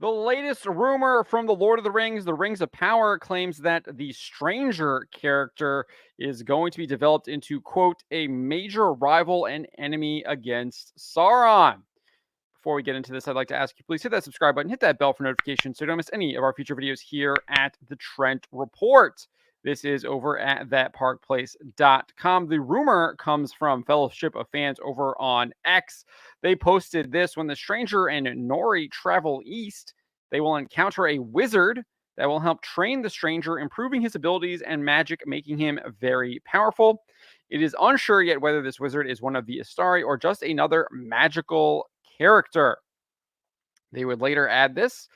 The latest rumor from the Lord of the Rings of Power, claims that the Stranger character is going to be developed into, quote, a major rival and enemy against Sauron. Before we get into this, I'd like to ask you, please hit that subscribe button, hit that bell for notifications so you don't miss any of our future videos here at the Trent Report. This is over at thatparkplace.com. The rumor comes from Fellowship of Fans over on X. They posted this: when the Stranger and Nori travel east, they will encounter a wizard that will help train the Stranger, improving his abilities and magic, making him very powerful. It is unsure yet whether this wizard is one of the Astari or just another magical character. They would later add this: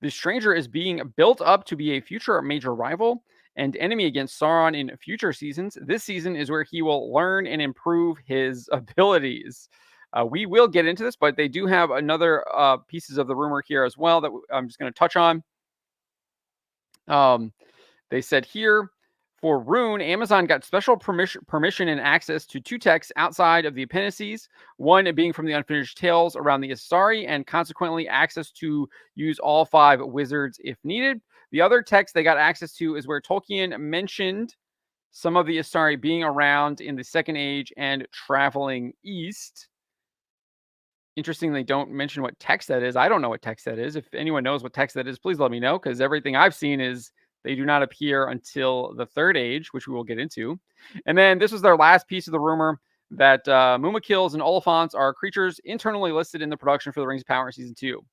the Stranger is being built up to be a future major rival and enemy against Sauron in future seasons. This season is where he will learn and improve his abilities. We will get into this, but they do have another pieces of the rumor here as well that I'm just going to touch on. They said here, for Rune, Amazon got special permission and access to two texts outside of the appendices, one being from the Unfinished Tales around the Astari, and consequently access to use all 5 wizards if needed. The other text they got access to is where Tolkien mentioned some of the Astari being around in the Second Age and traveling east. Interesting, they don't mention what text that is. I don't know what text that is. If anyone knows what text that is, please let me know, because everything I've seen is they do not appear until the Third Age, which we will get into. And then this was their last piece of the rumor, that Mumakils and Oliphants are creatures internally listed in the production for the Rings of Power Season 2.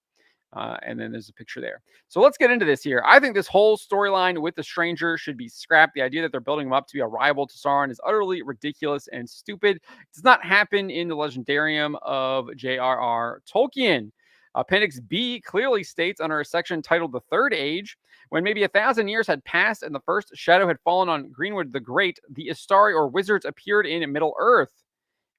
And then there's a picture there. So let's get into this here. I think this whole storyline with the Stranger should be scrapped. The idea that they're building him up to be a rival to Sauron is utterly ridiculous and stupid. It does not happen in the Legendarium of J.R.R. Tolkien. Appendix B clearly states under a section titled The Third Age, when maybe 1,000 years had passed and the first shadow had fallen on Greenwood the Great, the Astari or wizards appeared in Middle Earth.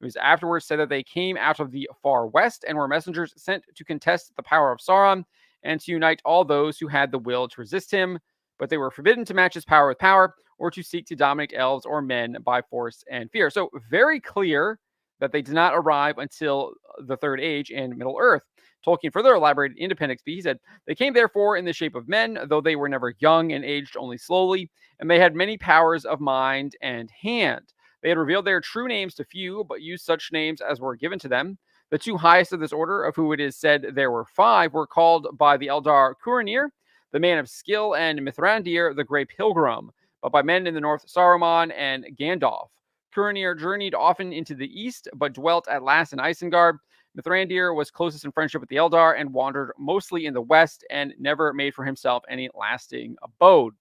It was afterwards said that they came out of the far west and were messengers sent to contest the power of Sauron and to unite all those who had the will to resist him, but they were forbidden to match his power with power or to seek to dominate elves or men by force and fear. So very clear that they did not arrive until the Third Age in Middle Earth. Tolkien further elaborated in Appendix B. He said, they came therefore in the shape of men, though they were never young and aged only slowly, and they had many powers of mind and hand. They had revealed their true names to few, but used such names as were given to them. The 2 highest of this order, of who it is said there were 5, were called by the Eldar Curanir, the man of skill, and Mithrandir, the Grey Pilgrim, but by men in the north Saruman and Gandalf. Curanir journeyed often into the east, but dwelt at last in Isengard. Mithrandir was closest in friendship with the Eldar and wandered mostly in the west and never made for himself any lasting abode.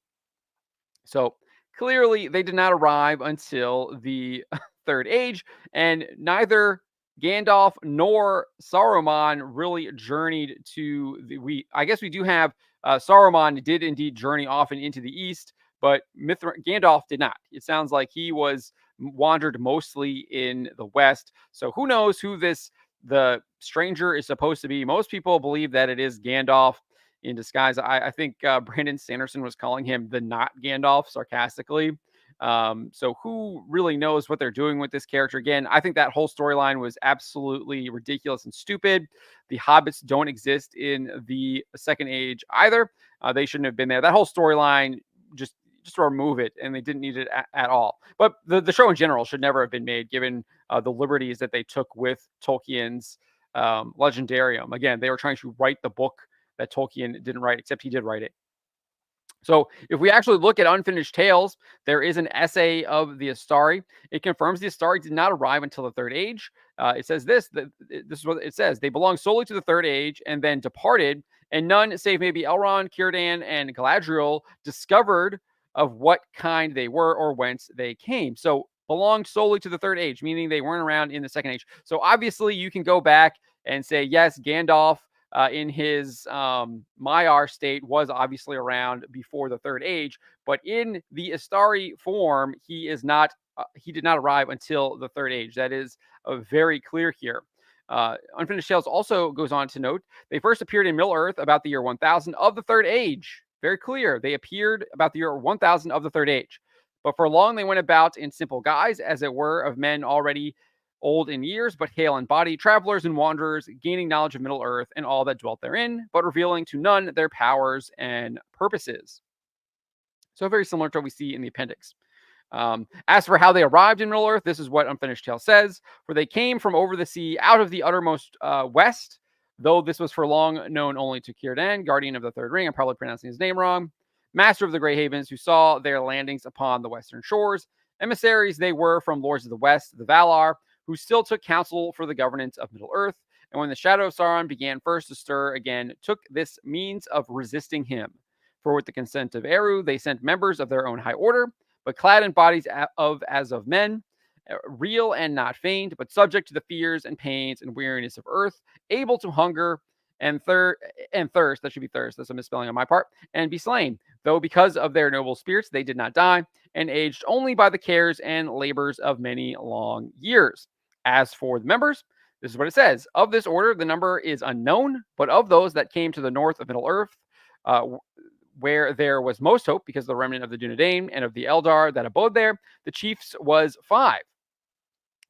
So clearly, they did not arrive until the Third Age, and neither Gandalf nor Saruman really journeyed to the. I guess we do have Saruman did indeed journey often into the east, but Gandalf did not. It sounds like he was wandered mostly in the west. So who knows who the Stranger is supposed to be? Most people believe that it is Gandalf in disguise. I think Brandon Sanderson was calling him the not Gandalf sarcastically. So who really knows what they're doing with this character? Again, I think that whole storyline was absolutely ridiculous and stupid. The hobbits don't exist in the Second Age either. They shouldn't have been there. That whole storyline, just remove it, and they didn't need it at all. But the show in general should never have been made, given the liberties that they took with Tolkien's Legendarium. Again, they were trying to write the book that Tolkien didn't write, except he did write it. So if we actually look at Unfinished Tales, there is an essay of the Astari. It confirms the Astari did not arrive until the Third Age. It says this is what it says: they belong solely to the Third Age and then departed, and none save maybe Elrond, Círdan, and Galadriel discovered of what kind they were or whence they came. So belonged solely to the Third Age, meaning they weren't around in the Second Age. So obviously you can go back and say, yes, Gandalf in his Maiar state was obviously around before the Third Age, but in the Astari form, he is not. He did not arrive until the Third Age. That is very clear here. Unfinished Tales also goes on to note they first appeared in Middle Earth about the year 1000 of the Third Age. Very clear. They appeared about the year 1000 of the Third Age. But for long they went about in simple guise, as it were, of men already old in years, but hale in body, travelers and wanderers, gaining knowledge of Middle Earth and all that dwelt therein, but revealing to none their powers and purposes. So very similar to what we see in the appendix. As for how they arrived in Middle Earth, this is what Unfinished Tale says. For they came from over the sea, out of the uttermost west, though this was for long known only to Círdan, guardian of the Third Ring. I'm probably pronouncing his name wrong. Master of the Grey Havens, who saw their landings upon the western shores. Emissaries they were from lords of the west, the Valar, who still took counsel for the governance of Middle Earth. And when the shadow of Sauron began first to stir again, took this means of resisting him. For with the consent of Eru, they sent members of their own high order, but clad in bodies as of men, real and not feigned, but subject to the fears and pains and weariness of earth, able to hunger and thirst. That should be thirst. That's a misspelling on my part. And be slain, though because of their noble spirits they did not die, and aged only by the cares and labors of many long years. As for the members, this is what it says. Of this order, the number is unknown, but of those that came to the north of Middle Earth, uh, where there was most hope because of the remnant of the Dunedain and of the Eldar that abode there, the chiefs was 5.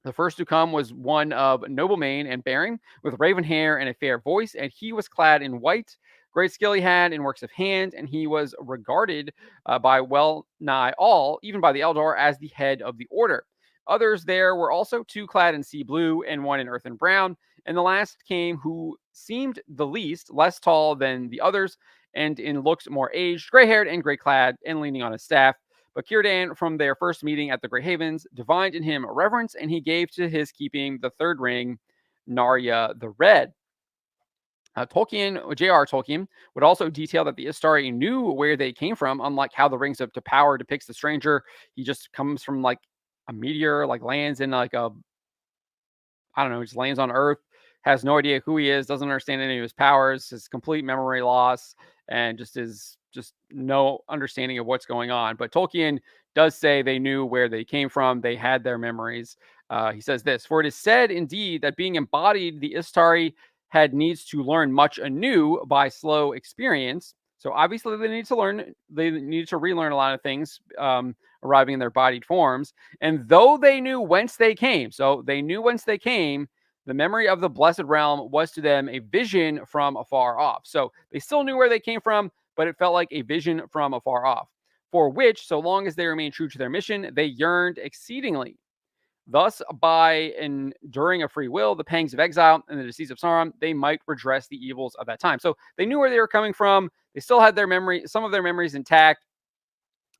The first to come was one of noble mien and bearing, with raven hair and a fair voice, and he was clad in white. Great skill he had in works of hand, and he was regarded by well nigh all, even by the Eldar, as the head of the order. Others there were also 2 clad in sea blue and 1 in earthen brown, and the last came who seemed the least, less tall than the others, and in looks more aged, gray haired and gray clad, and leaning on a staff. But Círdan, from their first meeting at the Grey Havens, divined in him reverence, and he gave to his keeping the third ring, Narya the Red. J.R. Tolkien, would also detail that the Istari knew where they came from, unlike how the Rings of to Power depicts the stranger. He just comes from like a meteor, like lands in like a, I don't know, just lands on Earth, has no idea who he is, doesn't understand any of his powers, his complete memory loss, and just no understanding of what's going on. But Tolkien does say they knew where they came from, they had their memories. He says this: "For it is said indeed that being embodied, the Istari had needs to learn much anew by slow experience." So obviously they need to learn, they need to relearn a lot of things, arriving in their bodied forms. And though they knew whence they came, so they knew whence they came, the memory of the blessed realm was to them a vision from afar off. So they still knew where they came from, but it felt like a vision from afar off, for which, so long as they remained true to their mission, they yearned exceedingly. Thus, by enduring a free will, the pangs of exile and the disease of Sauron, they might redress the evils of that time. So they knew where they were coming from. They still had their memory, some of their memories intact.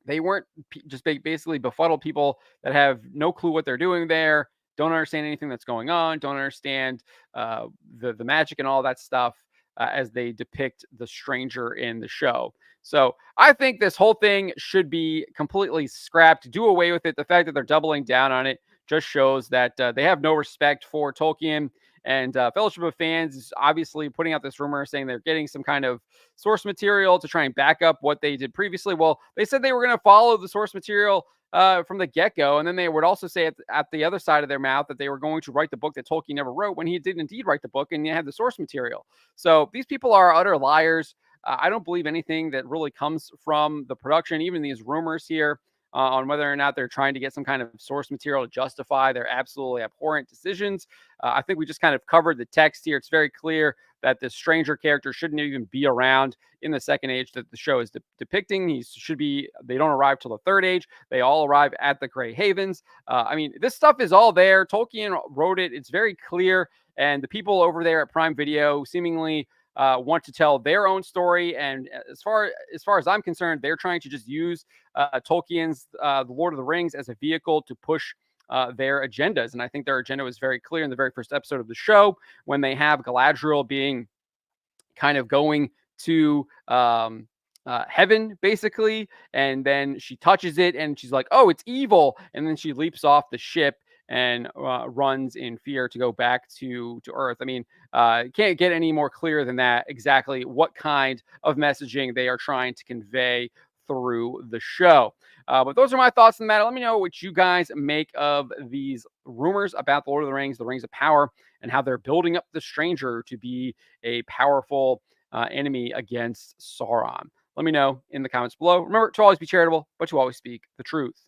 They weren't just basically befuddled people that have no clue what they're doing there, don't understand anything that's going on, don't understand the magic and all that stuff, as they depict the stranger in the show. So I think this whole thing should be completely scrapped. Do away with it. The fact that they're doubling down on it just shows that they have no respect for Tolkien. And Fellowship of Fans is obviously putting out this rumor saying they're getting some kind of source material to try and back up what they did previously. Well, they said they were going to follow the source material from the get-go, and then they would also say at the other side of their mouth that they were going to write the book that Tolkien never wrote, when he did indeed write the book and you had the source material. So these people are utter liars. I don't believe anything that really comes from the production, even these rumors here on whether or not they're trying to get some kind of source material to justify their absolutely abhorrent decisions. I think we just kind of covered the text here. It's very clear that this stranger character shouldn't even be around in the second age that the show is depicting. They don't arrive till the third age. They all arrive at the Grey Havens. I mean, this stuff is all there. Tolkien wrote it. It's very clear. And the people over there at Prime Video seemingly want to tell their own story. And as far as I'm concerned, they're trying to just use Tolkien's The Lord of the Rings as a vehicle to push their agendas. And I think their agenda was very clear in the very first episode of the show, when they have Galadriel being kind of going to heaven, basically. And then she touches it and she's like, oh, it's evil. And then she leaps off the ship and runs in fear to go back to Earth. I mean, can't get any more clear than that exactly what kind of messaging they are trying to convey through the show. But those are my thoughts on the matter. Let me know what you guys make of these rumors about the Lord of the Rings, the Rings of Power, and how they're building up the stranger to be a powerful enemy against Sauron. Let me know in the comments below. Remember to always be charitable, but to always speak the truth.